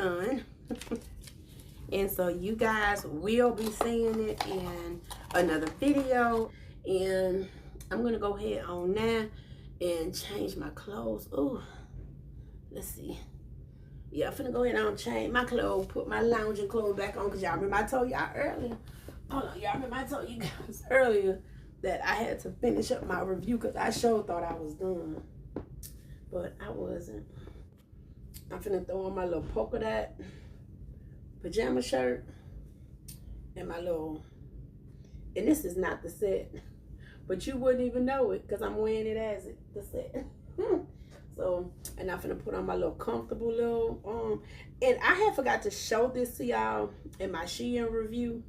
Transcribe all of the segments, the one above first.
done. And so you guys will be seeing it in another video. And I'm going to go ahead on now and change my clothes. Ooh, let's see. Yeah, I'm finna go ahead and change my clothes, put my lounging clothes back on, because y'all remember I told y'all earlier. Hold on, y'all remember I told you guys earlier that I had to finish up my review because I sure thought I was done. But I wasn't. I'm finna throw on my little polka dot pajama shirt and my little, and this is not the set, but you wouldn't even know it because I'm wearing it as the set. So, and I'm finna put on my little comfortable little, and I had forgot to show this to y'all in my Shein review,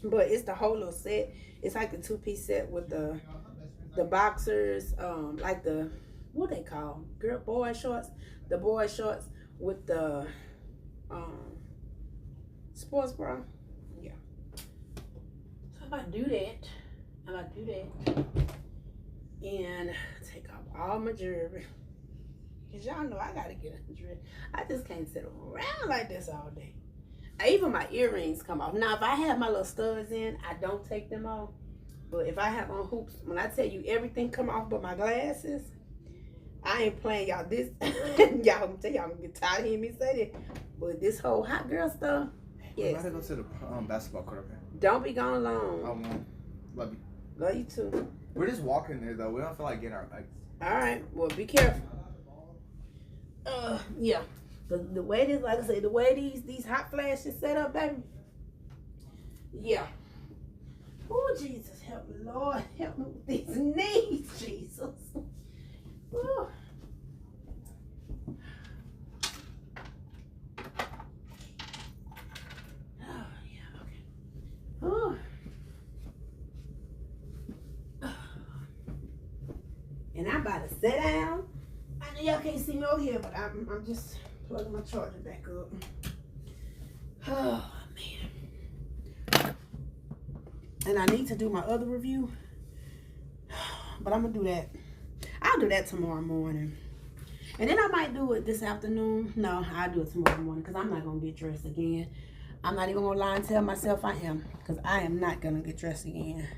but it's the whole little set. It's like the 2-piece set with the boxers, like the, what they call, boy shorts, the boy shorts with the, sports bra. Yeah. So I'm about to do that. And take off all my jewelry. Cause y'all know I gotta get a dress. I just can't sit around like this all day. Even my earrings come off. Now if I have my little studs in, I don't take them off. But if I have on hoops, when I tell you everything come off but my glasses, I ain't playing y'all this. Y'all gonna tell y'all gonna get tired of hearing me say that. But this whole hot girl stuff, yes. I gotta go to the basketball court, okay? Don't be gone long. I won't. Love you. Love you too. We're just walking there though. We don't feel like getting our bikes. Alright, well be careful. Yeah. The way this, like I said, the way these hot flashes set up, baby. Yeah. Oh, Jesus, help me, Lord. Help me with these knees, Jesus. Ooh. Oh, yeah, okay. Oh. And I'm about to sit down. I know y'all can't see me over here, but I'm just plugging my charger back up. Oh, man. And I need to do my other review, but I'm going to do that. I'll do that tomorrow morning. And then I might do it this afternoon. No, I'll do it tomorrow morning because I'm not going to get dressed again. I'm not even going to lie and tell myself I am, because I am not going to get dressed again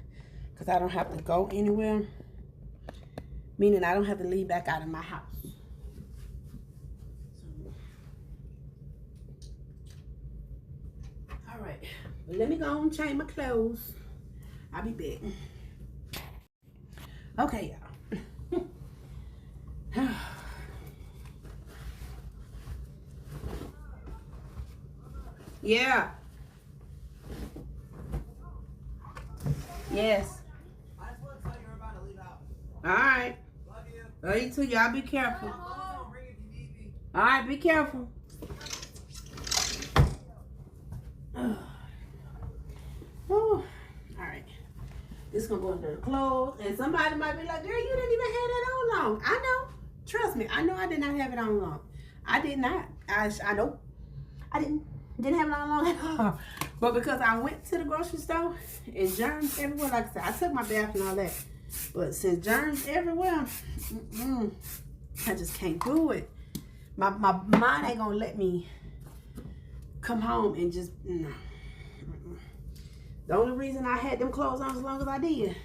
because I don't have to go anywhere. Meaning I don't have to leave back out of my house. All right. Well, let me go and change my clothes. I'll be back. Okay, y'all. Yeah. Yes. I just want to tell you we're about to leave out. All right. Love you. Love you too. Y'all be careful. Ring if you need me. All right, be careful. All right. This gonna go under the clothes, and somebody might be like, "Girl, you didn't even have that on long." I know. Trust me, I know I did not have it on long. I did not. I know. I didn't have it on long at all. But because I went to the grocery store and germs everywhere, like I said, I took my bath and all that. But since germs everywhere, I just can't do it. My mind ain't gonna let me come home and just, no. The only reason I had them clothes on as long as I did,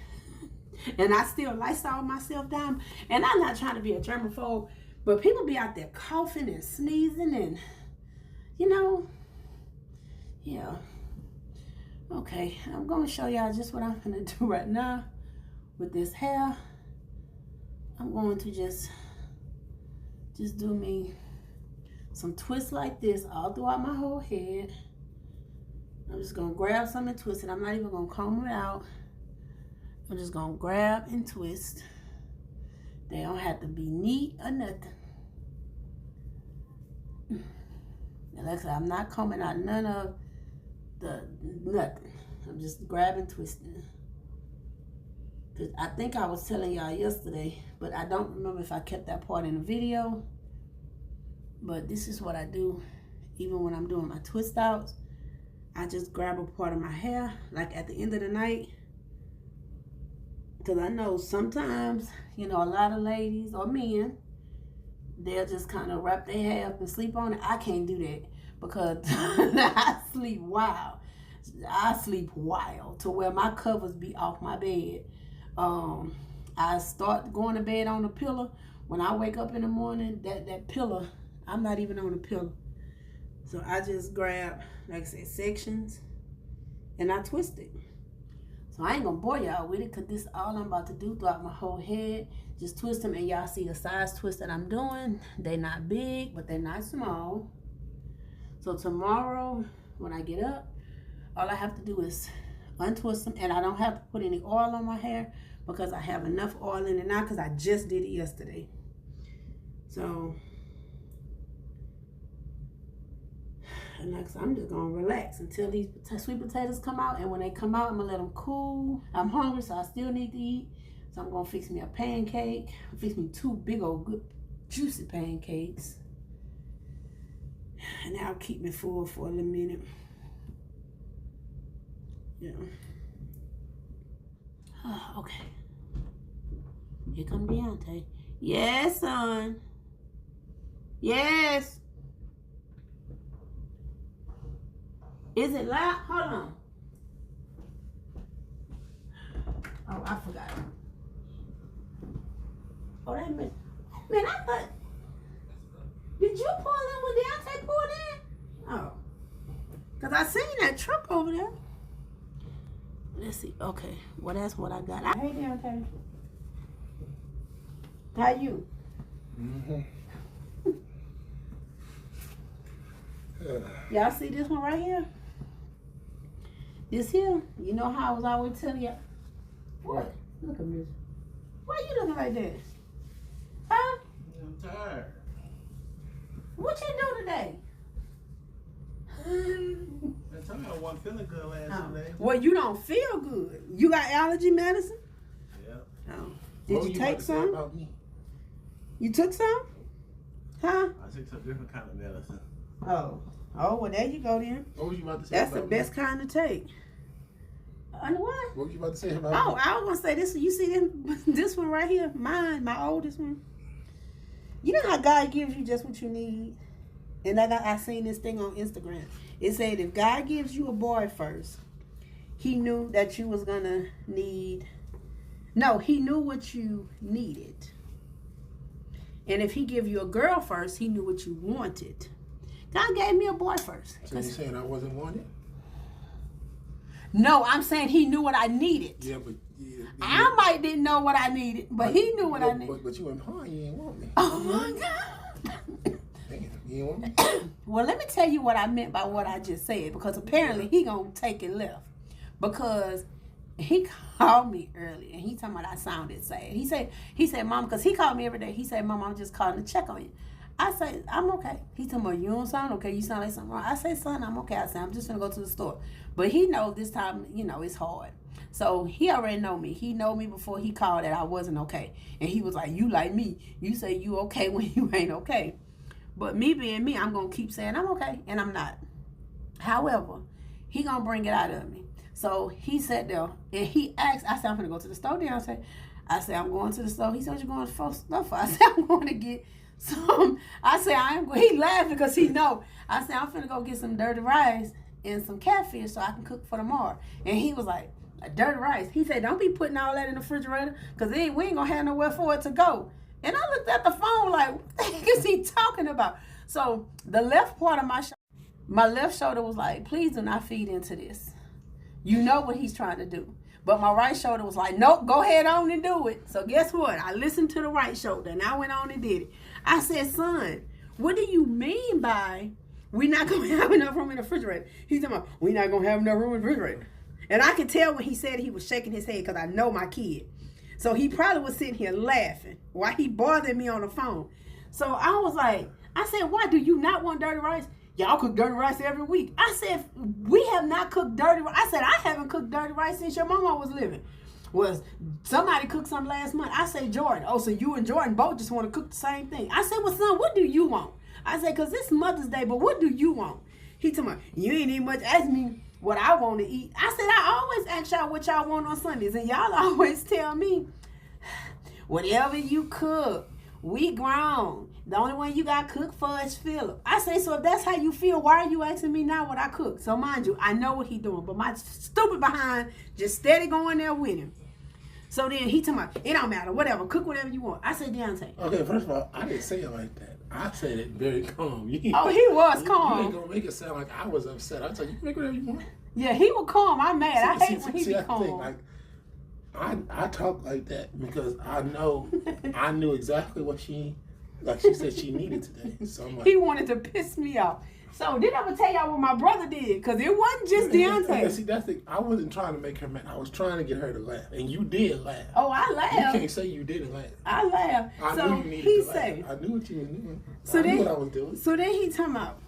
and I still lifestyle myself down, and I'm not trying to be a germaphobe, but people be out there coughing and sneezing and, you know, yeah. Okay, I'm going to show y'all just what I'm going to do right now with this hair. I'm going to just do me some twists like this all throughout my whole head. I'm just going to grab some and twist it. I'm not even going to comb it out. I'm just going to grab and twist. They don't have to be neat or nothing. And like I said, I'm not combing out none of nothing. I'm just grabbing, twisting. Cause I think I was telling y'all yesterday, but I don't remember if I kept that part in the video. But this is what I do, even when I'm doing my twist outs. I just grab a part of my hair, like at the end of the night. Cause I know sometimes, you know, a lot of ladies or men, they'll just kind of wrap their hair up and sleep on it. I can't do that. because I sleep wild. I sleep wild to where my covers be off my bed. I start going to bed on the pillow. When I wake up in the morning, that pillow, I'm not even on the pillow. So I just grab, like I said, sections and I twist it. So I ain't gonna bore y'all with it because this is all I'm about to do throughout my whole head. Just twist them, and y'all see the size twist that I'm doing. They're not big, but they're not small. So tomorrow, when I get up, all I have to do is untwist them, and I don't have to put any oil on my hair because I have enough oil in it now because I just did it yesterday. So, and next I'm just gonna relax until these sweet potatoes come out, and when they come out, I'm gonna let them cool. I'm hungry, so I still need to eat. So I'm gonna fix me a pancake. Fix me 2 big old good juicy pancakes, and that'll keep me full for a little minute. Yeah. Oh, okay. Here come Deontay. Yes, son. Yes. Is it loud? Hold on. Oh, I forgot. Oh, that man, I thought. Did you pull in when Deontay pulled in? Oh. Because I seen that truck over there. Let's see. Okay. Well, that's what I got. Hey, Deontay. How you? Y'all see this one right here? This here, you know how I was always telling you. What? Look at this. Why you looking like that? Huh? I'm tired. What you do today? I told you I wasn't feeling good last day. Well, you don't feel good. You got allergy medicine? Yeah. Oh. Did you take some? You took some? Huh? I took some different kind of medicine. Oh. Oh, well, there you go then. What was you about to say? That's the best kind to take. What? What was you about to say about Oh, I was gonna say this. You see this one right here? Mine, my oldest one. You know how God gives you just what you need? And I seen this thing on Instagram. It said if God gives you a boy first, he knew that you was gonna need. No, he knew what you needed. And if he give you a girl first, he knew what you wanted. God gave me a boy first. So you saying I wasn't wanted? No, I'm saying he knew what I needed. Yeah, but I might didn't know what I needed, but he knew what I needed. But you in pawn, you ain't want me. Oh my God. Damn, you ain't want me? Well, let me tell you what I meant by what I just said, because apparently he gonna take it left. Because he called me early and he talking about I sounded sad. He said, Mom, because he called me every day. He said, Mom, I'm just calling to check on you. I say, I'm okay. He talking about, you don't sound okay. You sound like something wrong. I say, son, I'm okay. I say, I'm just gonna go to the store. But he knows this time, it's hard. So he already know me. He know me before he called that I wasn't okay. And he was like, you like me. You say you okay when you ain't okay. But me being me, I'm going to keep saying I'm okay. And I'm not. However, he going to bring it out of me. So he sat there and he asked, I said, I'm going to go to the store down. I said, I'm going to the store. He said, what you going to the store for? I said, I'm going to get some. I said, he laughed because he know. I said, I'm finna go get some dirty rice and some catfish so I can cook for tomorrow. And he was like dirty rice. He said, don't be putting all that in the refrigerator because we ain't going to have nowhere for it to go. And I looked at the phone like, what the heck is he talking about? So the left part of my left shoulder was like, please do not feed into this. You know what he's trying to do. But my right shoulder was like, nope, go ahead on and do it. So guess what? I listened to the right shoulder and I went on and did it. I said, son, what do you mean by we're not going to have enough room in the refrigerator? He's talking about, we're not going to have enough room in the refrigerator. And I could tell when he said it, he was shaking his head because I know my kid. So he probably was sitting here laughing while he bothered me on the phone. So I was like, I said, why do you not want dirty rice? Y'all cook dirty rice every week. I said, we have not cooked dirty rice. I said, I haven't cooked dirty rice since your mama was living. Was somebody cooked some last month? I said, Jordan. Oh, so you and Jordan both just want to cook the same thing. I said, well, son, what do you want? I said, because it's Mother's Day, but what do you want? He told me, you ain't even much ask me what I want to eat. I said, I always ask y'all what y'all want on Sundays, and y'all always tell me, whatever you cook, we grown. The only one you got cook for is Philip. I say, so if that's how you feel, why are you asking me now what I cook? So mind you, I know what he doing, but my stupid behind just steady going there with him. So then he told me, it don't matter, whatever, cook whatever you want. I said, Deontay. Okay, first of all, I didn't say it like that. I said it very calm. Oh, he was You calm. ain't gonna make it sound like I was upset. I told you, make whatever you want. Yeah, he was calm. I'm mad. I hate when he be that's the thing, calm. like, I talk like that because I knew exactly what she said she needed today. So I'm like, He wanted to piss me off. So did I ever tell y'all what my brother did? Because it wasn't just Deontay. See, that's the. I wasn't trying to make her mad. I was trying to get her to laugh, and you did laugh. Oh, I You laughed. can't say you didn't laugh. I laughed. I So knew you needed he to said. laugh. I knew what you were doing. So I then, knew what I was doing. So then he talking about,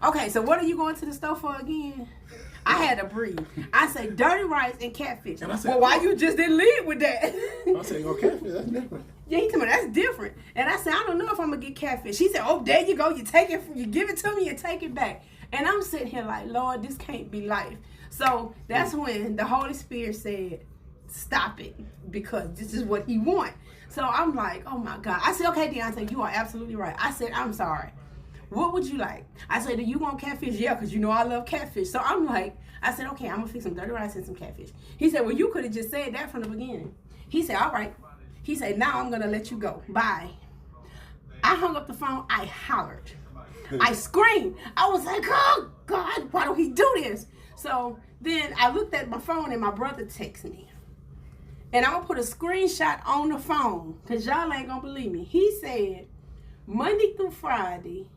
okay, so what are you going to the store for again? I had to breathe. I say dirty rice and catfish. And I said, well, why you just didn't lead with that? I said, "Go catfish. That's different." Yeah, he told me that's different. And I said, I don't know if I'm gonna get catfish. He said, oh, there you go. You take it, you give it to me and take it back. And I'm sitting here like, Lord, this can't be life. So that's when the Holy Spirit said, stop it, because this is what he wants. So I'm like, oh my God. I said, okay, Deontay, you are absolutely right. I said, I'm sorry. What would you like? I said, do you want catfish? Yeah, because you know I love catfish. So I'm like, I said, okay, I'm going to fix some dirty rice and some catfish. He said, well, you could have just said that from the beginning. He said, all right. He said, now I'm going to let you go. Bye. I hung up the phone. I hollered. I screamed. I was like, oh, God, why don't he do this? So then I looked at my phone and my brother texted me. And I'm going to put a screenshot on the phone because y'all ain't going to believe me. He said, Monday through Friday,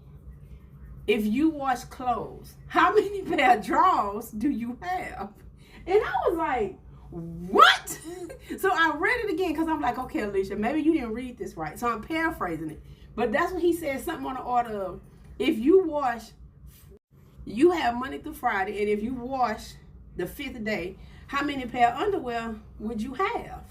if you wash clothes, how many pair of drawers do you have? And I was like, what? So I read it again because I'm like, okay, Alicia, maybe you didn't read this right. So I'm paraphrasing it. But that's what he said, something on the order of, if you wash, you have Monday through Friday, and if you wash the 5th day, how many pair of underwear would you have?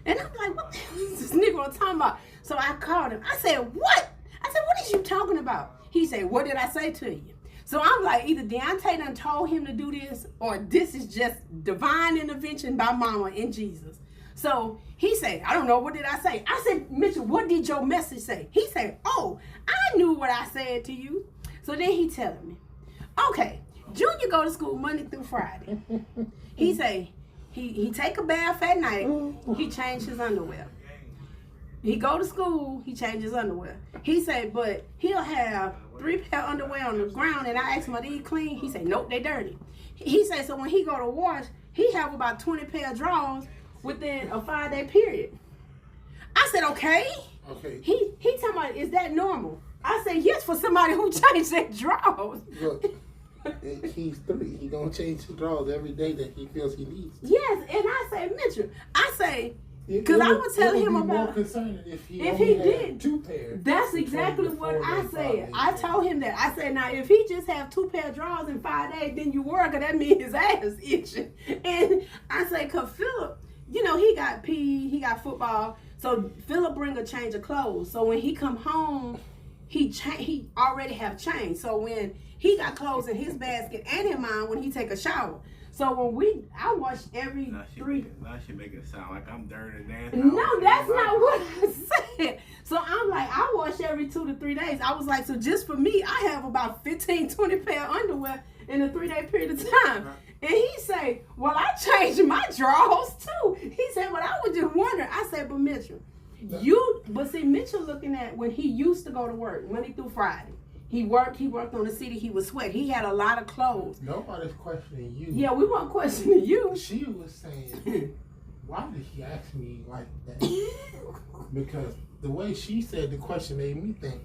And I'm like, what is this nigga talking about? So I called him. I said, what? I said, what is you talking about? He said, what did I say to you? So I'm like, either Deontay done told him to do this, or this is just divine intervention by mama and Jesus. So he said, I don't know, what did I say? I said, Mitchell, what did your message say? He said, oh, I knew what I said to you. So then he telling me, okay, Junior go to school Monday through Friday. He say, he take a bath at night, he change his underwear. He go to school, he change his underwear. He say, but he'll have 3 pair of underwear on the ground, and I asked him, are these clean? He say, nope, they dirty. He say, so when he go to wash, he have about 20 pair of drawers within a 5-day period. I said, okay. Okay. He talking about, is that normal? I said, yes, for somebody who changed their drawers. Look, he's 3. He gonna change his drawers every day that he feels he needs. Yes, and I say, Mitchell, I say, because I would tell him about more concerning if he did 2 pairs. That's exactly what I said. I told him that. I said, now if he just have 2 pair of drawers in 5 days, then you work, because that means his ass itching. And I say, because Philip, you know, he got PE, he got football, so Philip bring a change of clothes. So when he come home, he already have changed. So when he got clothes in his basket and in mine when he take a shower. So when I wash every 3. Now she make it sound like I'm dirty and No, that's not what I said. So I'm like, I wash every 2 to 3 days. I was like, so just for me, I have about 15, 20 pair of underwear in a 3-day period of time. And he say, well, I changed my drawers too. He said, but I was just wondering. I said, but Mitchell, but see, Mitchell looking at when he used to go to work Monday through Friday. He worked on the city, he was sweat. He had a lot of clothes. Nobody's questioning you. Yeah, we weren't questioning you. She was saying, why did he ask me like that? Because the way she said the question made me think,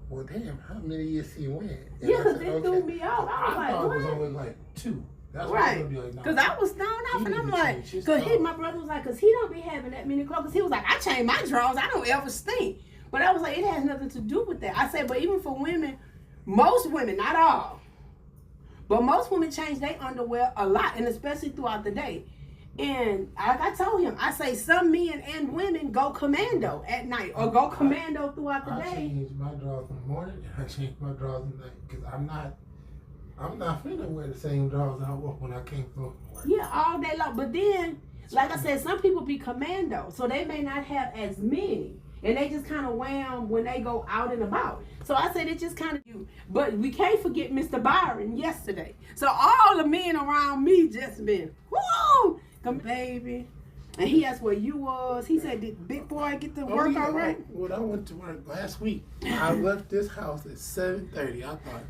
well, damn, how many is he wearing? And Yeah, I because said, it threw me off. I was like, thought what? it was only like 2. That's Right, what like, because I was thrown off, and I'm like, because my brother was like, because he don't be having that many clothes. Because he was like, I change my drawers, I don't ever stink. But I was like, it has nothing to do with that. I said, but even for women, most women, not all, but most women change their underwear a lot, and especially throughout the day. And like I told him, I say some men and women go commando at night or go commando throughout the I day. change my drawers in the morning and I change my drawers at night because I'm not finna wear the same drawers I wore when I came from work. Yeah, all day long. But then Like I said, some people be commando, so they may not have as many. And they just kind of wham when they go out and about. So I said it just kind of you. But we can't forget Mr. Byron yesterday. So all the men around me just been, whoo, come baby. And he asked where you was. He said, did Big Boy get to work all right? When I went to work last week, I left this house at 7:30. I thought,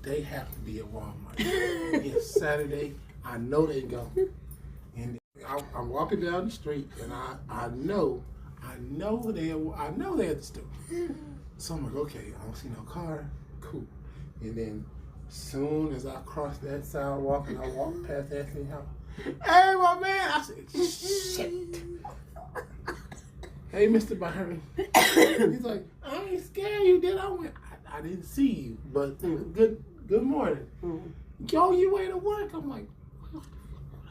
they have to be at Walmart. It's Saturday. I know they go. And I'm walking down the street, and I know they're at the store. So I'm like, okay, I don't see no car. Cool. And then soon as I cross that sidewalk and I walk past Anthony's house, hey, my man, I said, shit. Hey, Mr. Byron. He's like, I ain't scared you, did I? Went, I didn't see you, but good morning. Go your way to work. I'm like,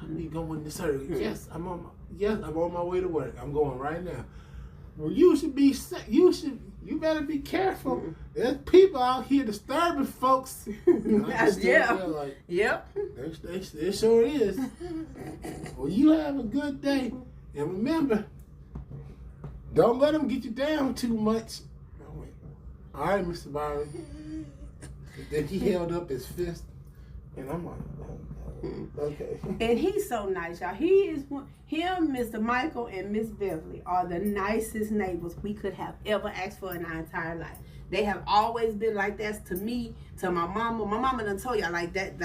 I need going this early. Yes, I'm on my way to work. I'm going right now. Well, you better be careful. There's people out here disturbing folks. Yeah. Like, yep. There sure is. Well, you have a good day. And remember, don't let them get you down too much. I went, all right, Mr. Byron. Then he held up his fist. And I'm like, okay. And he's so nice, y'all. He is him, Mr. Michael, and Miss Beverly are the nicest neighbors we could have ever asked for in our entire life. They have always been like that to me, to my mama. My mama done told y'all like that.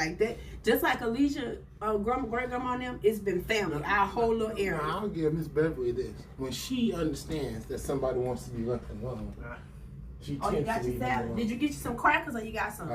Just like Alicia, great grandma and them, it's been family. Our whole little area. Now, I'll give Miss Beverly this. When she understands that somebody wants to be left alone, she you got your salad? Did you get you some crackers or you got some?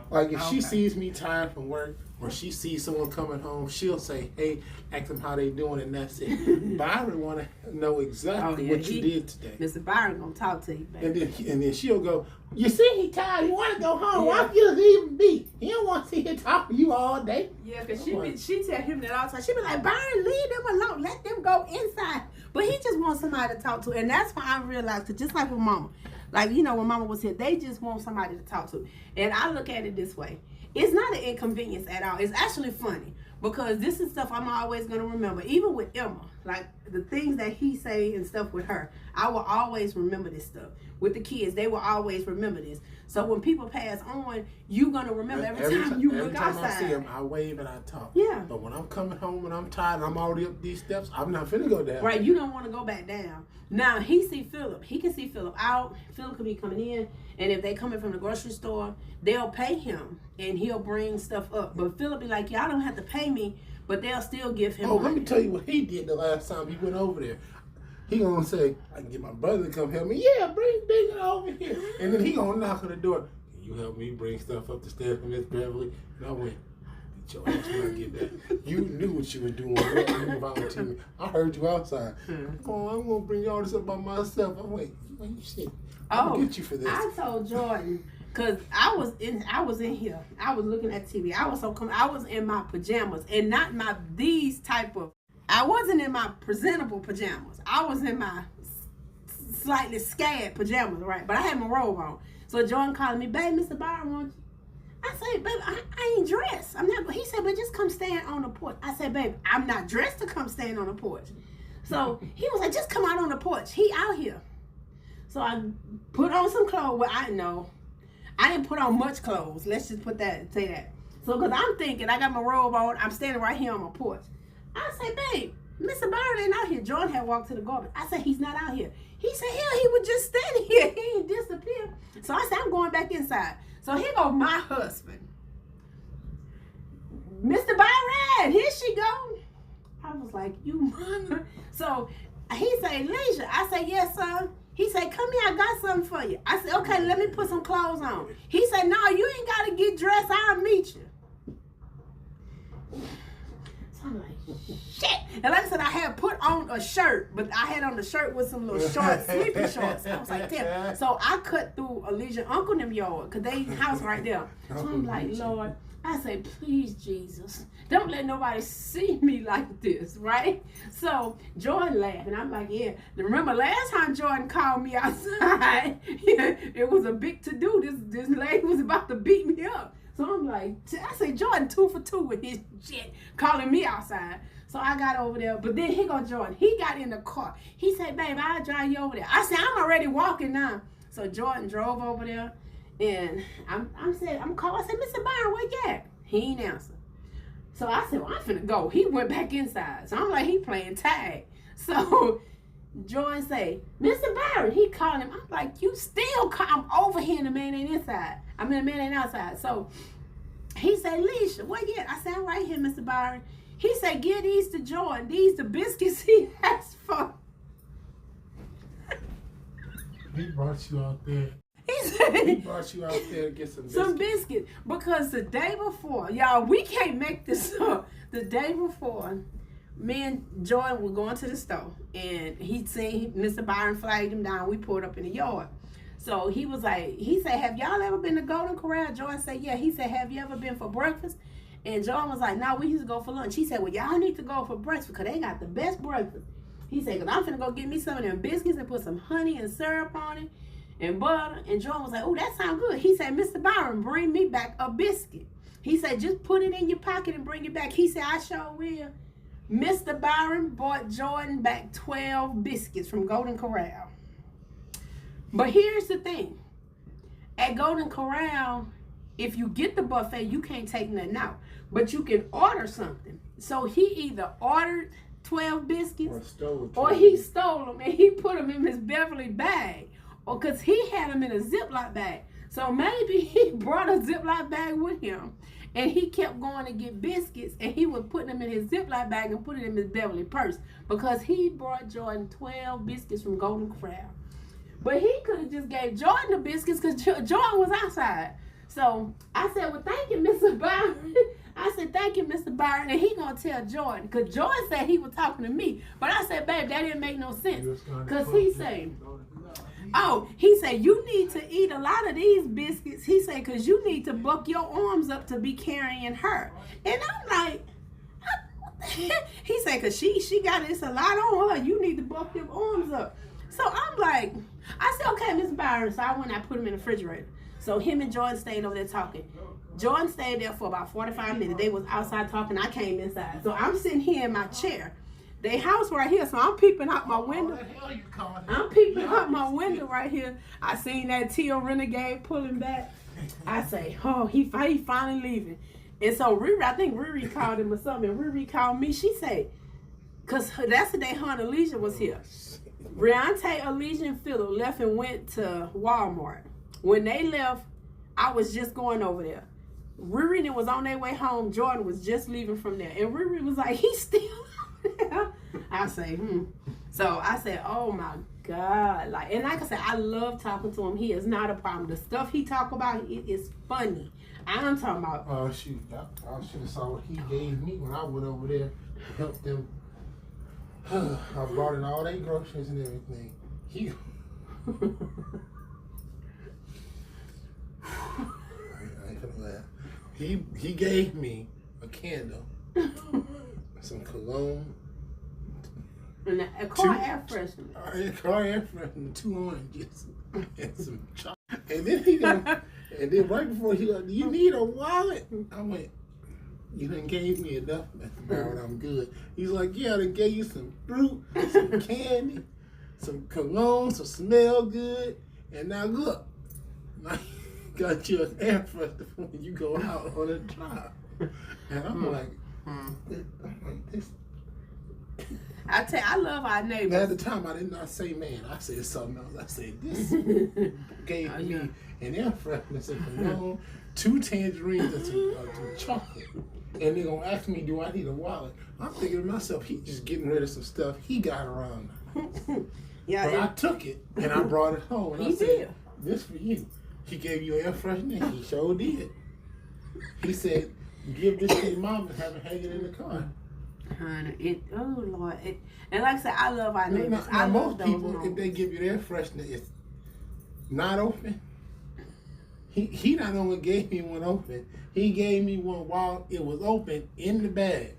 Like if she sees me tired from work or she sees someone coming home, she'll say, hey, ask them how they doing, and that's it. Byron want to know exactly what you did today. Mr. Byron gonna talk to you, baby. And then she'll go, you see he tired, he want to go home. Why you leave him be? He don't want to see him talk to you all day. Yeah, because she tell him that all the time. She be like, Byron, leave them alone. Let them go inside. But he just wants somebody to talk to. And that's why I realized, cause just like with Mama, like, you know, when Mama was here, they just want somebody to talk to. And I look at it this way. It's not an inconvenience at all. It's actually funny because this is stuff I'm always going to remember. Even with Emma, like the things that he say and stuff with her, I will always remember this stuff. With the kids, they will always remember this. So when people pass on, you're going to remember every time you look outside. Every time I see them, I wave and I talk. Yeah. But when I'm coming home and I'm tired and I'm already up these steps, I'm not finna go down. Right, you don't want to go back down. Now, he see Philip. He can see Philip out. Philip could be coming in. And if they coming from the grocery store, they'll pay him. And he'll bring stuff up. But Philip be like, y'all don't have to pay me. But they'll still give him money. Let me tell you what he did the last time he went over there. He gonna say, I can get my brother to come help me. Yeah, bring Big over here. And then he gonna knock on the door. Can you help me bring stuff up the stairs for Miss Beverly? And I went, get your ass when I get back. You knew what you were doing. You volunteered me. I heard you outside. I'm gonna bring all this up by myself. I went, you shit. I'm gonna get you for this. I told Jordan, cause I was in here. I was looking at TV. I was in my pajamas and not these type of. I wasn't in my presentable pajamas. I was in my slightly scared pajamas, right? But I had my robe on. So Jordan called me, babe, Mr. Byron wants you. I said, babe, I ain't dressed. I'm not. He said, but just come stand on the porch. I said, babe, I'm not dressed to come stand on the porch. So he was like, just come out on the porch. He out here. So I put on some clothes. Well, I didn't put on much clothes. Let's just say that. So because I'm thinking, I got my robe on. I'm standing right here on my porch. I said, babe, Mr. Byron ain't out here. Jordan had walked to the garbage. I said, he's not out here. He said, hell, he was just standing here. He ain't disappeared. So I said, I'm going back inside. So here go my husband. Mr. Byron, here she go. I was like, you mother. So he said, Leisha. I said, yes, son. He said, come here, I got something for you. I said, okay, let me put some clothes on. He said, no, you ain't got to get dressed. I'll meet you. So I'm like, shit. And like I said, I had put on a shirt, but I had on the shirt with some little short, sleepy shorts. I was like, damn. So I cut through Alicia Uncle them yard, because they house right there. So I'm like, Lord, I say, please, Jesus, don't let nobody see me like this, right? So Jordan laughed, and I'm like, yeah. Remember last time Jordan called me outside, it was a big to-do. This lady was about to beat me up. So I'm like, I say, Jordan 2 for 2 with his shit, calling me outside. So I got over there, but then here go Jordan. He got in the car. He said, babe, I'll drive you over there. I said, I'm already walking now. So Jordan drove over there, and I'm calling. I said, Mr. Byron, where you at? He ain't answer. So I said, well, I'm finna go. He went back inside. So I'm like, he playing tag. So Jordan say, Mr. Byron, he called him. I'm like, you still call? I'm over here and the man ain't inside. I mean, the man ain't outside. So he said, Leisha, where you at? I said, I'm right here, Mr. Byron. He said, give these to Jordan. These the biscuits he asked for. He brought you out there. He brought you out there to get some biscuits. Some biscuits. Because the day before, y'all, we can't make this up. The day before, me and Jordan were going to the store. And he seen Mr. Byron flagged him down. We pulled up in the yard. So he was like, he said, have y'all ever been to Golden Corral? Jordan said, yeah. He said, have you ever been for breakfast? And Jordan was like, no, we used to go for lunch. He said, well, y'all need to go for breakfast because they got the best breakfast. He said, because I'm finna go get me some of them biscuits and put some honey and syrup on it and butter. And Jordan was like, oh, that sounds good. He said, Mr. Byron, bring me back a biscuit. He said, just put it in your pocket and bring it back. He said, I sure will. Mr. Byron bought Jordan back 12 biscuits from Golden Corral. But here's the thing. At Golden Corral, if you get the buffet, you can't take nothing out. But you can order something. So he either ordered 12 biscuits or he stole them and he put them in his Beverly bag. Or because he had them in a Ziploc bag. So maybe he brought a Ziploc bag with him. And he kept going to get biscuits. And he was putting them in his Ziploc bag and put it in his Beverly purse. Because he brought Jordan 12 biscuits from Golden Corral. But he could have just gave Jordan the biscuits because Jordan was outside. So I said, well, thank you, Mr. Byron. I said, thank you, Mr. Byron. And he going to tell Jordan. Because Jordan said he was talking to me. But I said, babe, that didn't make no sense. Because he said, oh, he said, you need to eat a lot of these biscuits. He said, because you need to buck your arms up to be carrying her. And I'm like, he said, because she got this a lot on her. You need to buck your arms up. So I'm like, I said, okay, Miss Byron. So I went and I put him in the refrigerator. So him and Jordan stayed over there talking. Jordan stayed there for about 45 minutes. They was outside talking. I came inside. So I'm sitting here in my chair. They house right here. So I'm peeping out my window. I'm peeping out my window right here. I seen that Teal Renegade pulling back. I say, oh, he finally leaving. And so Riri, I think Riri called him or something. Riri called me. She said, because that's the day her and Alicia was here. Briante, Alicia, and Phillip left and went to Walmart. When they left, I was just going over there. Riri was on their way home. Jordan was just leaving from there. And Riri was like, he's still there. I say, So I said, oh my God. And like I said, I love talking to him. He is not a problem. The stuff he talk about, it is funny. I'm talking about. Oh, shoot. I should have saw what he gave me when I went over there to help them. I brought in all their groceries and everything. I ain't gonna laugh. He gave me a candle, some cologne, and a car air freshener. A car air freshener, 2 oranges, and some chocolate. And then right before he like, do you need a wallet? I went, you done gave me enough, Mr. Byron, I'm good. He's like, yeah, I done gave you some fruit, some candy, some cologne, some smell good, and now look, I got you an air freshener when you go out on a drive. And I'm like, this. I tell you, I love our neighbors. At the time, I did not say man. I said something else. I said, this gave me an air freshener, some cologne, 2 tangerines, and some chocolate. And they're going to ask me, do I need a wallet? I'm thinking to myself, he's just getting rid of some stuff he got around. Yeah, but I took it, and I brought it home. And I said, did. This for you. He gave you an air freshener. He sure did. He said, give this to your mom and have it hanging in the car. Honey, oh Lord. And like I said, I love our neighbors. Now most people, if they give you their freshener, it's not open. He not only gave me one open, he gave me one while it was open in the bag.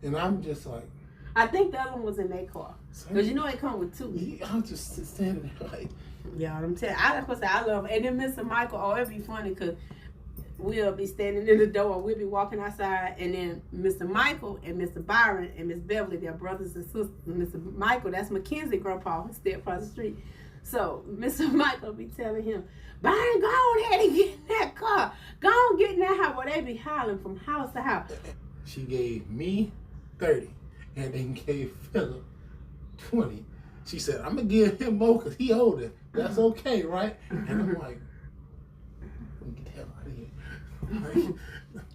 And I'm just like, I think the other one was in their car. Because you know it come with 2. I'm just standing there like, yeah, I'm telling you, I love it. And then Mr. Michael, it'd be funny because we'll be standing in the door, we'll be walking outside, and then Mr. Michael and Mr. Byron and Miss Beverly, they're brothers and sisters. Mr. Michael, that's Mackenzie grandpa, stay across the street. So Mr. Michael be telling him, Byron, go on ahead and get in that car. Go on, get in that house. Well, they be hollering from house to house. She gave me 30 and then gave Philip 20. She said, I'm going to give him more because he older. That's okay, right? And I'm like, get the hell out of here.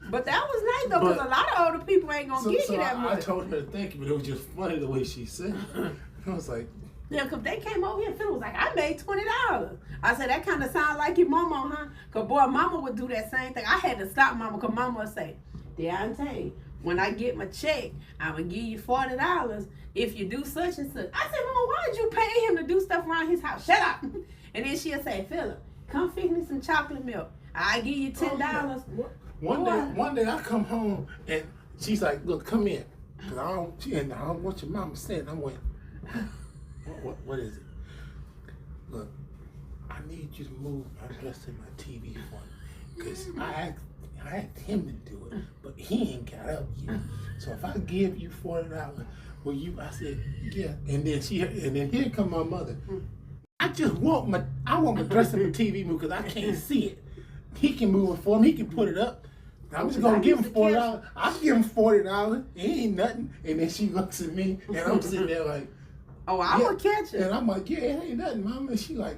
But that was nice, though, because a lot of older people ain't going to give you that much. I told her thank you, but it was just funny the way she said it. I was like, yeah, because they came over here and Phil was like, I made $20. I said, that kind of sound like your mama, huh? Because, boy, mama would do that same thing. I had to stop mama because mama would say, Deontay, when I get my check, I'm going to give you $40 if you do such and such. I said, Mama, why did you pay him to do stuff around his house? Shut up. And then she'll say, Philip, come fix me some chocolate milk. I give you $10. Oh, yeah. One day I come home and she's like, look, come in. Because I don't want your mama saying. I went, what is it? Look, I need you to move my dress and my TV for me. Because I asked him to do it, but he ain't got up yet. So if I give you $40, will you? I said, yeah. And then here come my mother. I want my dress and my TV move because I can't see it. He can move it for me. He can put it up. I'm just gonna give him $40. I'll give him $40. It ain't nothing. And then she looks at me, and I'm sitting there like, oh, I'm gonna catch it. And I'm like, yeah, it ain't nothing, Mama. And she like,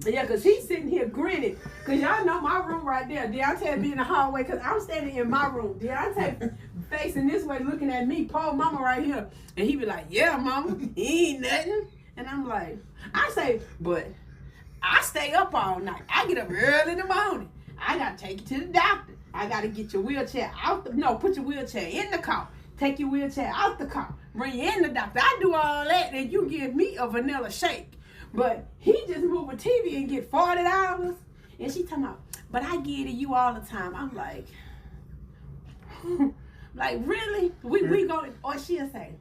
yeah, because he's sitting here grinning. Because y'all know my room right there. Deontay be in the hallway because I'm standing in my room. Deontay facing this way looking at me. Paul Mama right here. And he be like, yeah, Mama, he ain't nothing. And I'm like, I say, but I stay up all night. I get up early in the morning. I got to take you to the doctor. I got to get your wheelchair out put your wheelchair in the car. Take your wheelchair out the car. Bring you in the doctor. I do all that and you give me a vanilla shake. But he just move a TV and get $40. And she talking about, but I give it to you all the time. I'm like, like really? We go, or she'll say,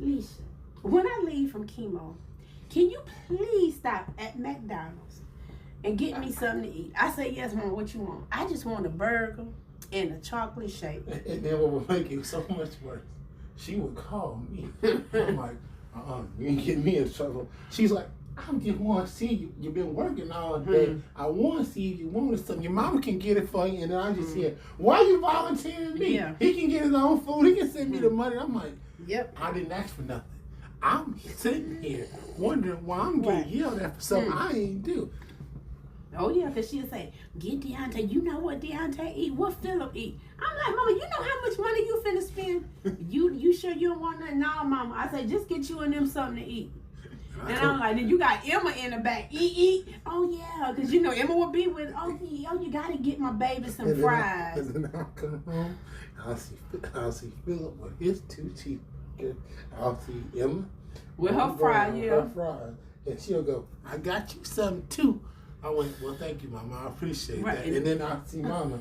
Leisha, when I leave from chemo, can you please stop at McDonald's and get me something to eat? I say, yes, Mom, what you want? I just want a burger and a chocolate shake. And then what would make it so much worse, she would call me. I'm like, you ain't getting me in trouble. She's like, I just want to see you. You've been working all day. I want to see if you wanted something. Your mama can get it for you. And then I just hear, why you volunteering me? Yeah. He can get his own food. He can send me the money. I'm like, yep. I didn't ask for nothing. I'm sitting here wondering why I'm getting yelled at for something I ain't do. Oh, yeah, because she'll say, get Deontay. You know what Deontay eat? What Philip eat? I'm like, Mama, you know how much money you finna spend? You sure you don't want nothing? No, Mama. I say, just get you and them something to eat. And I'm like, then you got Emma in the back. Eat. Oh, yeah, because, you know, Emma will be with, you got to get my baby some fries. And then I'll come home, I'll see Philip with his 2 teeth. I'll see Emma. With her fries, yeah. Her fries. And she'll go, I got you something, too. I went, well, thank you, Mama. I appreciate that. And then I'll see Mama.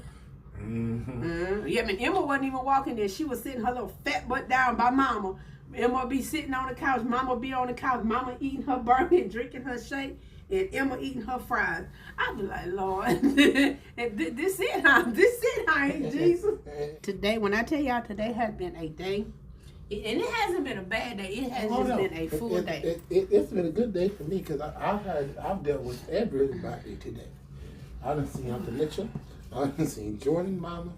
Yeah, I mean, Emma wasn't even walking there. She was sitting her little fat butt down by Mama. Emma be sitting on the couch. Mama be on the couch. Mama eating her burger and drinking her shake. And Emma eating her fries. I be like, Lord, this it, huh? This it, huh, Jesus? Today, when I tell y'all, today has been a day. And it hasn't been a bad day. It has been a full day. It's been a good day for me because I've dealt with everybody today. I done seen Uncle Mitchell. I done seen Jordan, Mama.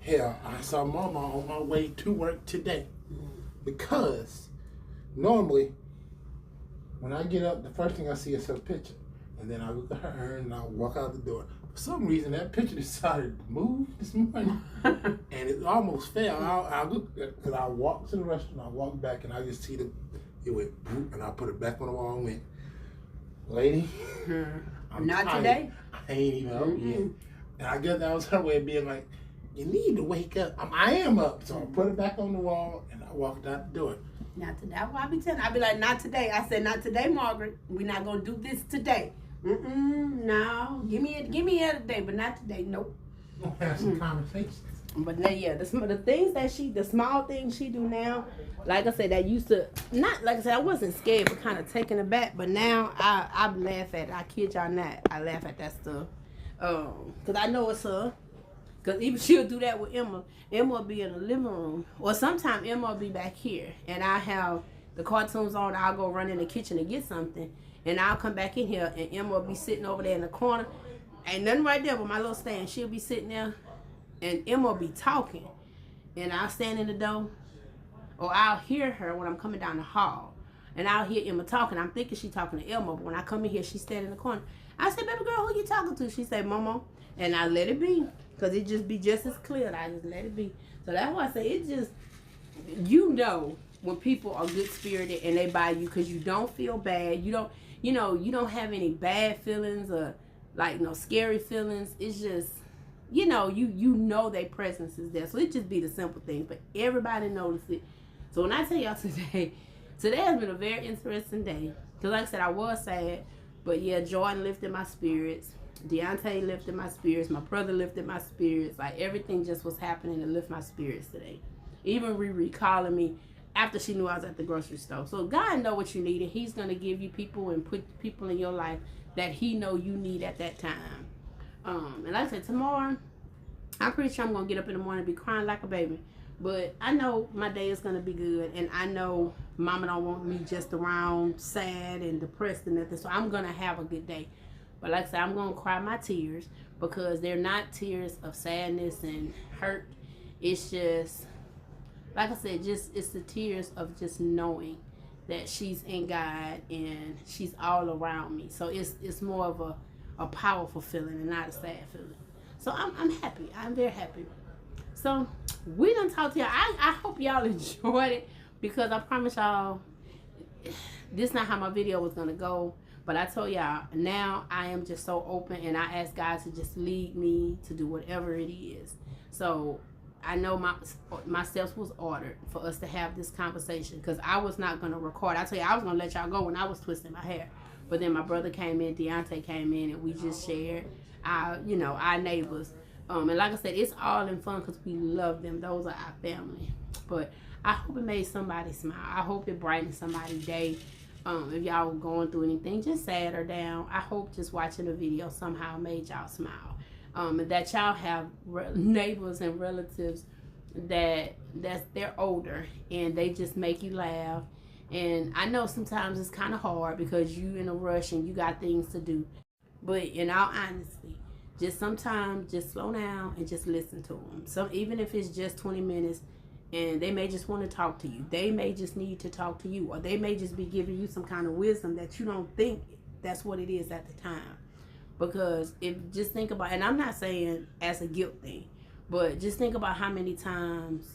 Hell, I saw Mama on my way to work today. Because normally, when I get up, the first thing I see is her picture. And then I look at her and I walk out the door. For some reason, that picture decided to move this morning. And it almost fell. I looked at it because I walked to the restaurant, I walked back, and I just see it went boop, and I put it back on the wall and went, lady, I'm not tired. today. I ain't even up yet. And I guess that was her way of being like, you need to wake up. I am up. So I put it back on the wall and I walked out the door. Not today. That's why I be telling her. I be like, not today. I said, not today, Margaret. We're not going to do this today. No. Give me a day, but not today. Nope. We'll have some conversations. But now, yeah, the things that the small things she do now, like I said, that used to, not, like I said, I wasn't scared, but kind of taken aback. But now I laugh at it. I kid y'all not. I laugh at that stuff. Because I know it's her. Because even she'll do that with Emma. Emma will be in the living room. Or sometimes Emma will be back here. And I have the cartoons on. I'll go run in the kitchen to get something. And I'll come back in here. And Emma will be sitting over there in the corner. Ain't nothing right there but my little stand. She'll be sitting there. And Emma will be talking. And I'll stand in the door. Or I'll hear her when I'm coming down the hall. And I'll hear Emma talking. I'm thinking she's talking to Emma. But when I come in here, she's standing in the corner. I say, baby girl, who you talking to? She say, Momo. And I let it be. Because it just be just as clear. I just let it be. So that's why I say it just, you know when people are good spirited and they buy you because you don't feel bad. You don't, you don't have any bad feelings or like no scary feelings. It's just, you know their presence is there. So it just be the simple things. But everybody noticed it. So when I tell y'all today has been a very interesting day. Because like I said, I was sad. But yeah, Jordan lifted my spirits. Deontay lifted my spirits. My brother lifted my spirits. Like everything just was happening to lift my spirits today. Even Riri calling me after she knew I was at the grocery store. So God know what you need, and He's gonna give you people and put people in your life that He know you need at that time. And like I said, tomorrow, I'm pretty sure I'm gonna get up in the morning and be crying like a baby. But I know my day is gonna be good, and I know Mama don't want me just around sad and depressed and nothing. So I'm gonna have a good day. But like I said, I'm going to cry my tears because they're not tears of sadness and hurt. It's just, like I said, it's the tears of just knowing that she's in God and she's all around me. So it's more of a powerful feeling and not a sad feeling. So I'm happy. I'm very happy. So we done talked to y'all. I hope y'all enjoyed it because I promise y'all this is not how my video was going to go. But I told y'all, now I am just so open and I ask God to just lead me to do whatever it is. So I know my steps was ordered for us to have this conversation because I was not going to record. I tell you, I was going to let y'all go when I was twisting my hair. But then my brother came in, Deontay came in, and we just shared our neighbors. And like I said, it's all in fun because we love them. Those are our family. But I hope it made somebody smile. I hope it brightened somebody's day. If y'all were going through anything, just sad or down, I hope just watching the video somehow made y'all smile. And that y'all have neighbors and relatives they're older and they just make you laugh. And I know sometimes it's kind of hard because you in a rush and you got things to do. But in all honesty, just sometimes just slow down and just listen to them. So even if it's just 20 minutes, and they may just want to talk to you. They may just need to talk to you. Or they may just be giving you some kind of wisdom that you don't think that's what it is at the time. Because just think about, and I'm not saying as a guilt thing, but just think about how many times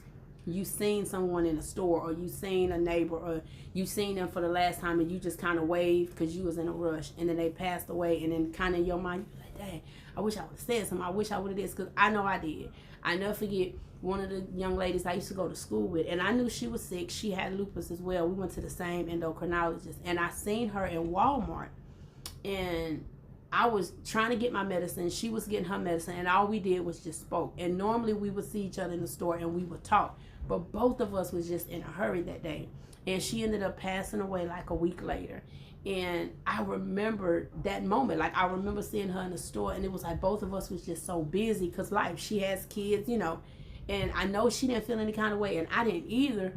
you seen someone in a store or you seen a neighbor or you seen them for the last time and you just kind of waved because you was in a rush and then they passed away and then kind of in your mind, you're like, dang, I wish I would have said something. I wish I would have did this because I know I did. I never forget one of the young ladies I used to go to school with, and I knew she was sick. She had lupus as well. We went to the same endocrinologist, and I seen her in Walmart, and I was trying to get my medicine. She was getting her medicine, and all we did was just spoke. And normally we would see each other in the store, and we would talk, but both of us was just in a hurry that day, and she ended up passing away like a week later. And I remember that moment. Like, I remember seeing her in the store, and it was like both of us was just so busy because life, she has kids, and I know she didn't feel any kind of way, and I didn't either.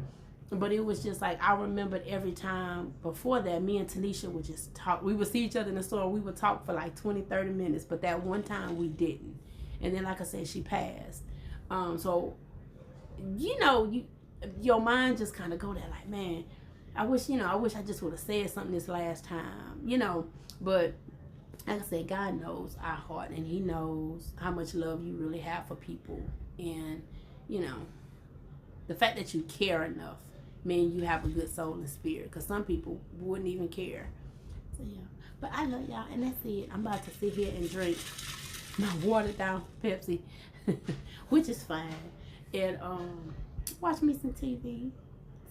But it was just like, I remembered every time before that, me and Tanisha would just talk. We would see each other in the store, and we would talk for like 20, 30 minutes. But that one time, we didn't. And then, like I said, she passed. So, your mind just kind of go there like, man, I wish I just would have said something this last time, But, like I said, God knows our heart, and He knows how much love you really have for people. And, the fact that you care enough means you have a good soul and spirit. Because some people wouldn't even care. So, yeah. But I love y'all, and that's it. I'm about to sit here and drink my watered down Pepsi, which is fine. And watch me some TV.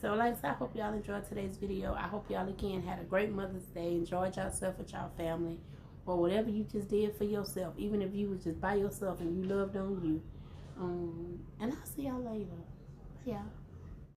So, like I said, I hope y'all enjoyed today's video. I hope y'all, again, had a great Mother's Day. Enjoyed yourself with y'all family. Or whatever you just did for yourself. Even if you was just by yourself and you loved on you. And I'll see y'all later. Bye, y'all.